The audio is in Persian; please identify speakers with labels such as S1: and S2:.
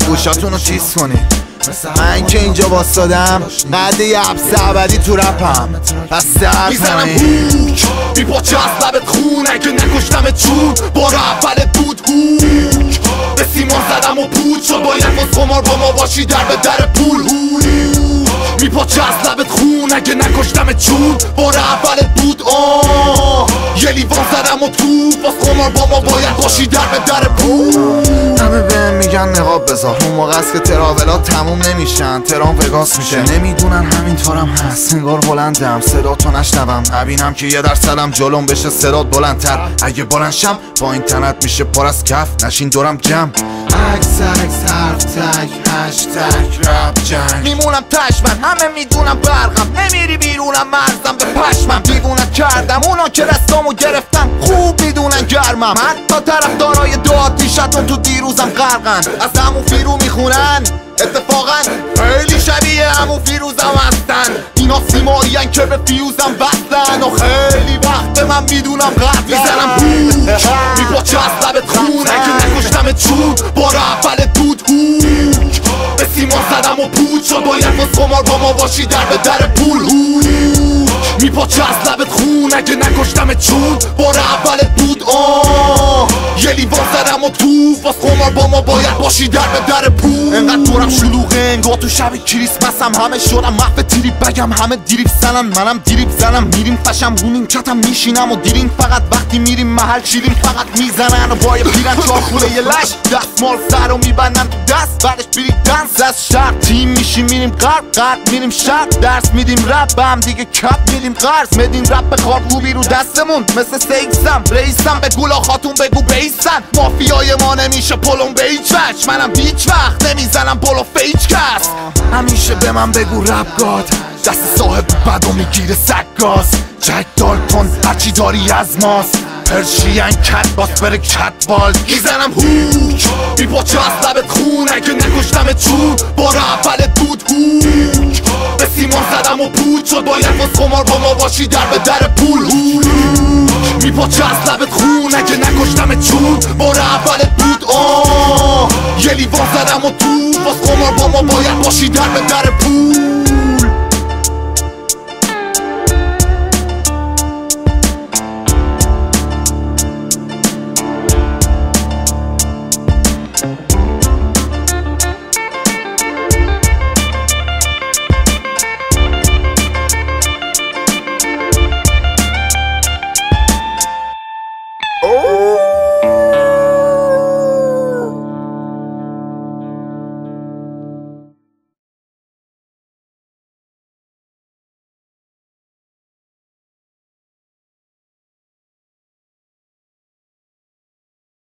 S1: گوشاتونو چیز کنی من که اینجا باستادم قده یه حبس ابدی تو رپم پس درد
S2: میزنم هوک بی پاچه از لبت خون اگه نکشتمت چون بار اولت بود هوک به سیمان زدم و پود شد باید باز خمار با ما باشی در به در پول می پاچه از لبت خون اگه نکشتمت چون بار اولت بود یه لیوان زدم و تو باز خمار با ما باید باشی در به در پول
S1: همه بهم میگن نقاب بذار اون موقع است که تراولات تموم نمیشن ترام وگاس میشه نمیدونن همینطورم هست انگار بلندم صدا تو نشنوم نبینم که یه درصدم جلوم بشه صدات بلندتر اگه بلند شم با اینترنت میشه پر از کف نشین دورم جمع عکس حرف تک هشتگ رپ جنگ میمونم تشمن همه میدونم برقم نمیری بیرونم مرزم به پشمم دیوونت کردم اونا که دستامو گرفتن خوب میدونن گرمم حتی طرفدارای دو آتیشتون تو دیروزم غرقن از همون فیرو میخونن اتفاقا خیلی شبیه همون فیروزم هستن اینا سیمارین که به فیوزم بستن و خیلی وقت من میدونم غرق
S2: میزنم هوک میپاچه از لبت خون اگه نکشتمت چون بار اولت بود هوک به سیمان زدم و پود شد باید باز خمار با ما باشی در به در پول میپاچه از لبت خون اگه نکشتمت چون بار اولت بود یه لیوان زدم و تو باز خمار با ما باید باشی در به در پول انقدر دورم شلوغه انگار تو شب کریسمسم همه شدم محو تریپ بگم همه دیریب زنن منم دیریب زنم میریم فشم رو نیمکتم میشینم و دیرین فقط وقتی میریم محل چیلیم فقط میزنن و بای پیرن چهار خونه یه لش دستمال سر رو میبندن تو دست بعدش بیری دنس از شهر تیم میشیم میریم غرب میریم شهر درس میدیم رپ به هم دیگه کپ میدیم قرض میدیم رپ به کار خوبی رو دستمون مثل سیکسم رئیسم به گولا خاتون بگو بیسن مافیای ما نمیشه پلم به هیچ وجه منم هیچ وقت نمیزنم پلو فیچ کس همیشه به من بگو رپ گاد دست صاحب بدو میگیره سگاز جک دال کن هرچی داری از ماست پرشین کت باس بره کت بال میزنم هوک میپاچه از لبت خون اگه نکشتمت چون بار اولت بود هوک به سیمان زدم و پود شد باید باز خمار با ما باشی در به در پول میپاچه از لبت خون اگه نکشتمت چون بار اولت بود یه لیوان زدم و تو باز خمار با ما باید باشی در به در پول